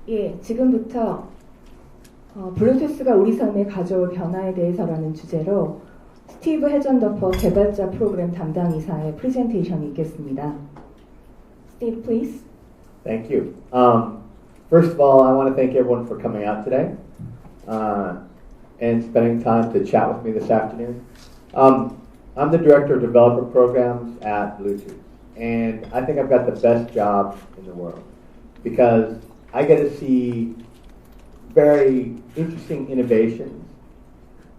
예, 지금부터 블루투스가 우리 삶에 가져올 변화에 대해서라는 주제로 스티브 해전더퍼 개발자 프로그램 담당 이사의 프레젠테이션이 있겠습니다. Steve, please. Thank you. First of all, I want to thank everyone for coming out today and spending time to chat with me this afternoon. I'm the Director of Developer Programs at Bluetooth, and I think I've got the best job in the world because I get to see very interesting innovations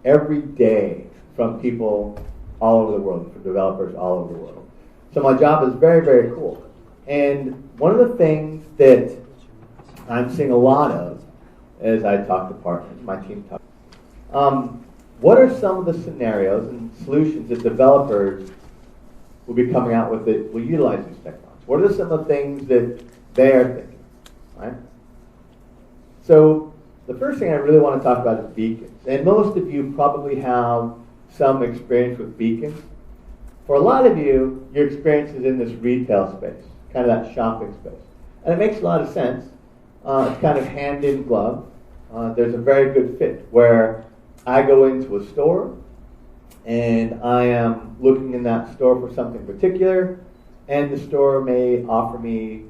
every day from people all over the world, from developers all over the world. So my job is very, very cool. And one of the things that I'm seeing a lot of as I talk to partners, my team talks, what are some of the scenarios and solutions that developers will be coming out with that will utilize these technologies? What are some of the things that they are thinking, right? So the first thing I really want to talk about is beacons. And most of you probably have some experience with beacons. For a lot of you, your experience is in this retail space, kind of that shopping space. And it makes a lot of sense. It's kind of hand in glove. There's a very good fit where I go into a store and I am looking in that store for something particular, and the store may offer me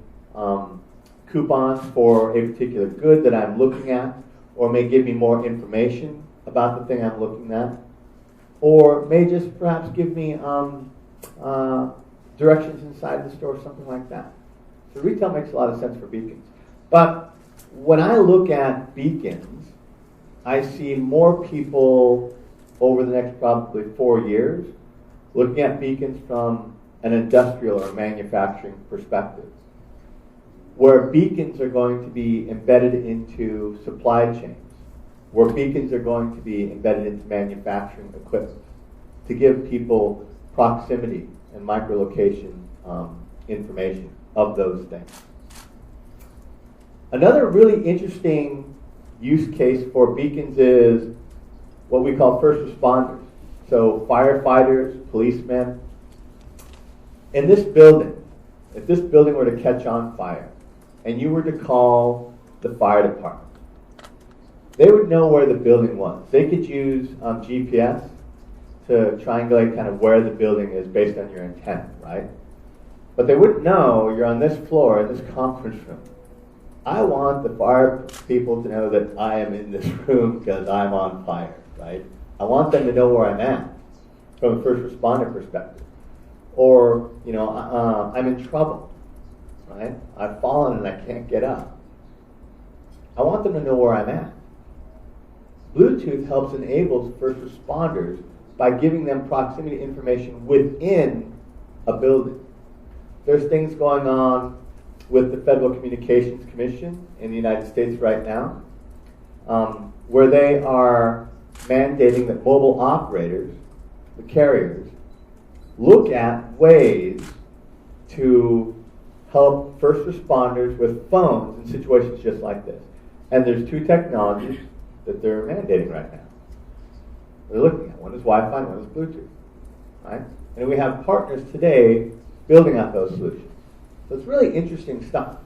coupons for a particular good that I'm looking at, or may give me more information about the thing I'm looking at, or may just perhaps give me directions inside the store, something like that. So retail makes a lot of sense for beacons. But when I look at beacons, I see more people over the next probably 4 years looking at beacons from an industrial or manufacturing perspective, where beacons are going to be embedded into supply chains, where beacons are going to be embedded into manufacturing equipment to give people proximity and microlocation information of those things. Another really interesting use case for beacons is what we call first responders. So firefighters, policemen. In this building, if this building were to catch on fire and you were to call the fire department, they would know where the building was. They could use GPS to triangulate kind of where the building is based on your antenna, right? But they wouldn't know you're on this floor in this conference room. I want the fire people to know that I am in this room because I'm on fire, right? I want them to know where I'm at from a first responder perspective. Or, I'm in trouble, right? I've fallen and I can't get up. I want them to know where I'm at. Bluetooth helps enable first responders by giving them proximity information within a building. There's things going on with the Federal Communications Commission in the United States right now, where they are mandating that mobile operators, the carriers, look at ways to help first responders with phones in situations just like this. And there's two technologies that they're mandating right now. They're looking at. One is Wi-Fi and one is Bluetooth, right? And we have partners today building out those solutions. So it's really interesting stuff.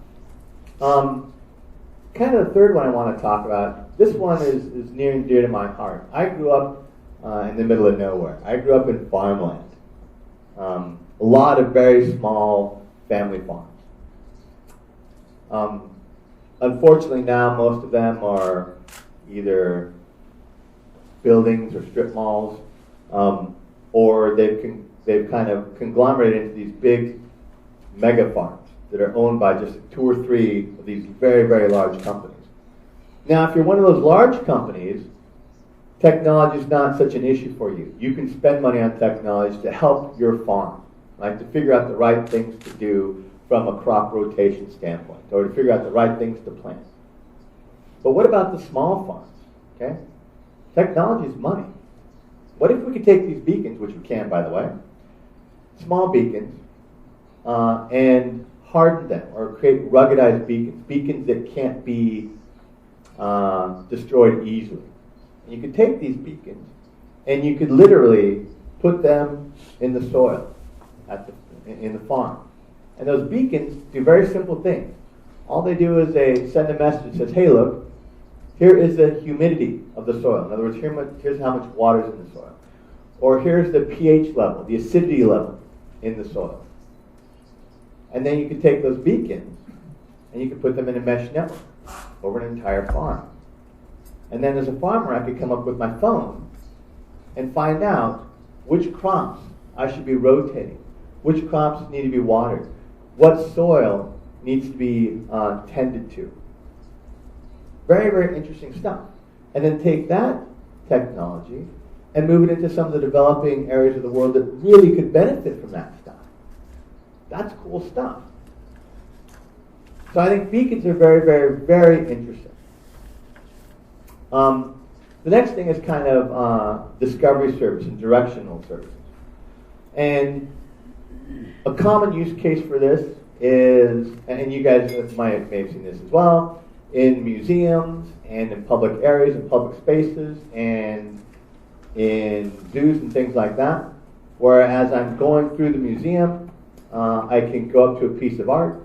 Kind of the third one I want to talk about, this one is near and dear to my heart. I grew up in the middle of nowhere. I grew up in farmland. A lot of very small family farms. Unfortunately now most of them are either buildings or strip malls, or they've kind of conglomerated into these big mega farms that are owned by just 2 or 3 of these very, very large companies. Now, if you're one of those large companies, technology is not such an issue for you. You can spend money on technology to help your farm, right? To figure out the right things to do from a crop rotation standpoint, or to figure out the right things to plant. But what about the small farms, okay? Technology is money. What if we could take these beacons, which we can, by the way, small beacons, and harden them or create ruggedized beacons that can't be destroyed easily. And you could take these beacons and you could literally put them in the soil in the farm. And those beacons do very simple things. All they do is they send a message that says, hey, look, here is the humidity of the soil. In other words, here's how much water is in the soil. Or here's the pH level, the acidity level in the soil. And then you can take those beacons and you can put them in a mesh network over an entire farm. And then as a farmer, I could come up with my phone and find out which crops I should be rotating, which crops need to be watered, what soil needs to be tended to. Very, very interesting stuff. And then take that technology and move it into some of the developing areas of the world that really could benefit from that stuff. That's cool stuff. So I think beacons are very, very, very interesting. The next thing is kind of discovery service and directional services. And a common use case for this is, and you guys may have seen this as well, in museums and in public areas and public spaces and in zoos and things like that, where as I'm going through the museum, I can go up to a piece of art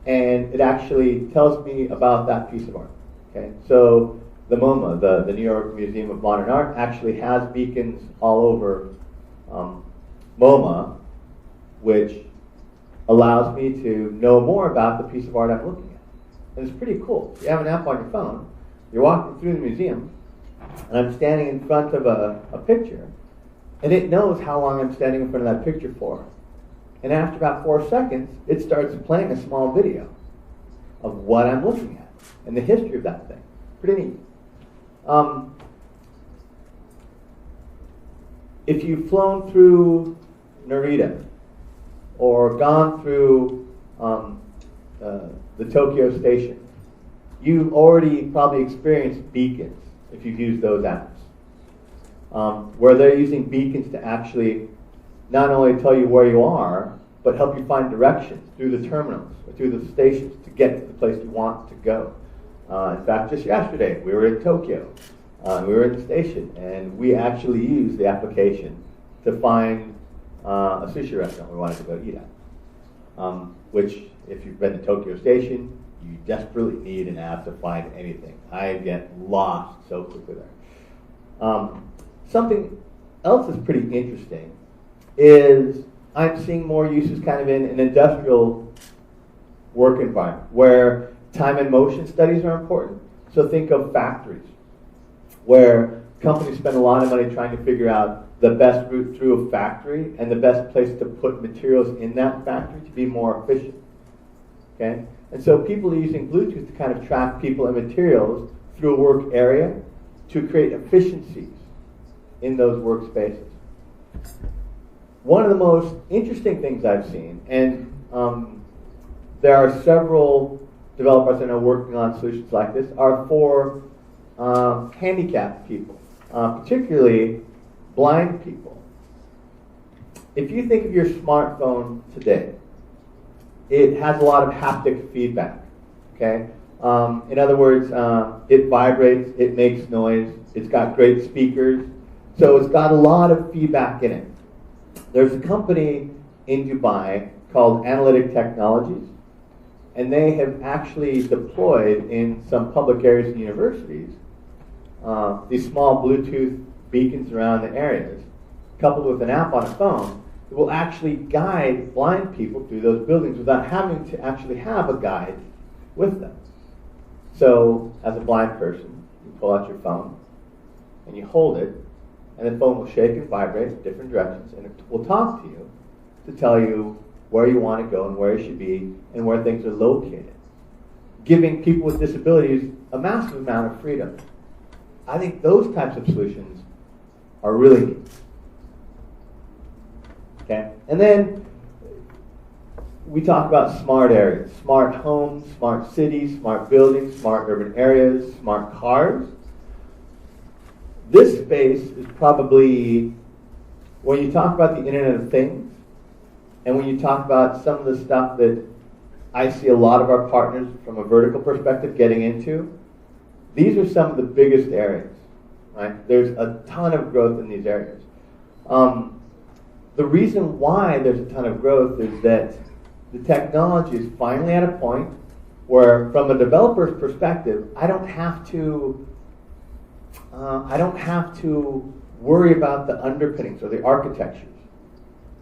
and it actually tells me about that piece of art. Okay, so the MoMA, the New York Museum of Modern Art, actually has beacons all over MoMA, which allows me to know more about the piece of art I'm looking at. And it's pretty cool. You have an app on your phone, you're walking through the museum, and I'm standing in front of a picture, and it knows how long I'm standing in front of that picture for. And after about 4 seconds, it starts playing a small video of what I'm looking at and the history of that thing. Pretty neat. If you've flown through Narita or gone through the Tokyo station, you've already probably experienced beacons if you've used those apps, where they're using beacons to actually not only tell you where you are, but help you find directions through the terminals or through the stations to get to the place you want to go. In fact, just yesterday, we were in Tokyo. We were in the station, and we actually used the application to find a sushi restaurant we wanted to go eat at. Which, if you've been to Tokyo Station, you desperately need an app to find anything. I get lost so quickly there. Something else that's pretty interesting is I'm seeing more uses kind of in an industrial work environment where time and motion studies are important. So think of factories where companies spend a lot of money trying to figure out the best route through a factory and the best place to put materials in that factory to be more efficient. Okay? And so people are using Bluetooth to kind of track people and materials through a work area to create efficiencies in those workspaces. One of the most interesting things I've seen, and there are several developers I know working on solutions like this, are for handicapped people, particularly blind people. If you think of your smartphone today, it has a lot of haptic feedback. Okay, in other words, it vibrates, it makes noise, it's got great speakers, so it's got a lot of feedback in it. There's a company in Dubai called Analytic Technologies, and they have actually deployed in some public areas and universities these small Bluetooth beacons around the areas, coupled with an app on a phone that will actually guide blind people through those buildings without having to actually have a guide with them. So, as a blind person, you pull out your phone and you hold it, and the phone will shake and vibrate in different directions, and it will talk to you to tell you where you want to go and where you should be and where things are located, giving people with disabilities a massive amount of freedom. I think those types of solutions are really neat. Okay? And then we talk about smart areas, smart homes, smart cities, smart buildings, smart urban areas, smart cars. This space is probably, when you talk about the Internet of Things, and when you talk about some of the stuff that I see a lot of our partners from a vertical perspective getting into, these are some of the biggest areas. Right? There's a ton of growth in these areas. The reason why there's a ton of growth is that the technology is finally at a point where from a developer's perspective, I don't have to worry about the underpinnings or the architectures,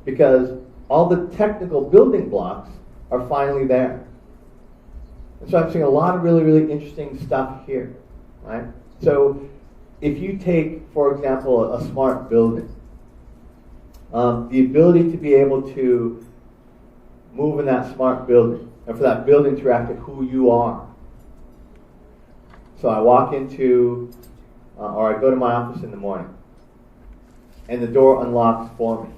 because all the technical building blocks are finally there. And so I'm seeing a lot of really, really interesting stuff here, right? So if you take, for example, a smart building, the ability to be able to move in that smart building, and for that building to react to who you are. So I walk into, or I go to my office in the morning, and the door unlocks for me,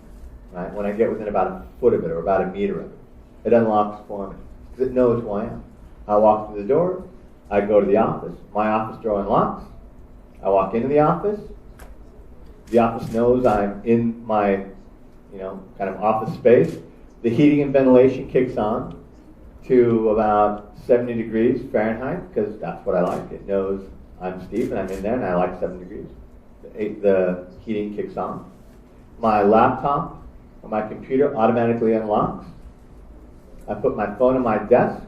right? When I get within about a foot of it, or about a meter of it, it unlocks for me, because it knows who I am. I walk through the door, I go to the office, my office door unlocks, I walk into the office knows I'm in my, kind of office space. The heating and ventilation kicks on to about 70 degrees Fahrenheit, because that's what I like. It knows I'm Steve and I'm in there and I like 7 degrees. The heating kicks on. My laptop or my computer automatically unlocks. I put my phone on my desk.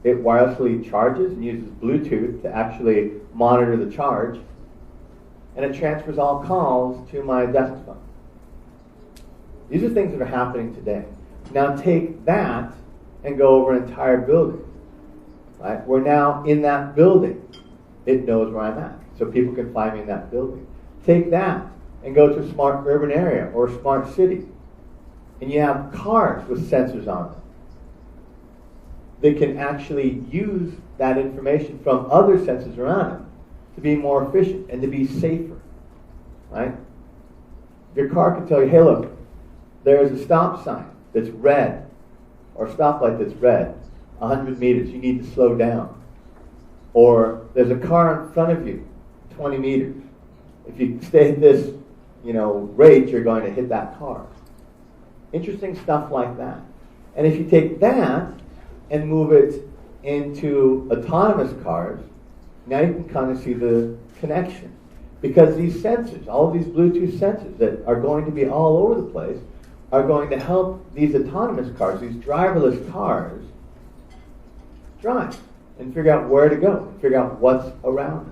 It wirelessly charges and uses Bluetooth to actually monitor the charge. And it transfers all calls to my desk phone. These are things that are happening today. Now take that and go over an entire building. Right? We're now in that building. It knows where I'm at. So people can find me in that building. Take that and go to a smart urban area or a smart city. And you have cars with sensors on them. They can actually use that information from other sensors around them to be more efficient and to be safer. Right? Your car can tell you, hey look, there's a stop sign that's red, or a stoplight that's red, 100 meters, you need to slow down. Or there's a car in front of you, 20 meters. If you stay at this, rate, you're going to hit that car. Interesting stuff like that. And if you take that and move it into autonomous cars, now you can kind of see the connection. Because these sensors, all of these Bluetooth sensors that are going to be all over the place, are going to help these autonomous cars, these driverless cars, drive and figure out where to go, and figure out what's around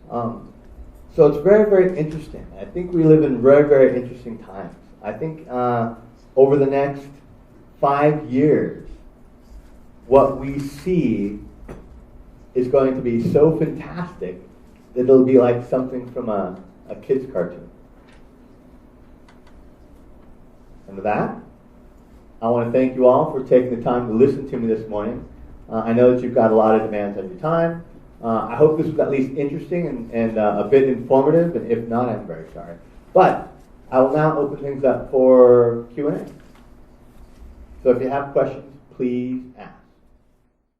them. So it's very, very interesting. I think we live in very, very interesting times. I think over the next 5 years, what we see is going to be so fantastic that it'll be like something from a kid's cartoon. And with that, I want to thank you all for taking the time to listen to me this morning. I know that you've got a lot of demands on your time. I hope this was at least interesting and a bit informative, and if not, I'm very sorry. But I will now open things up for Q&A. So if you have questions, please ask.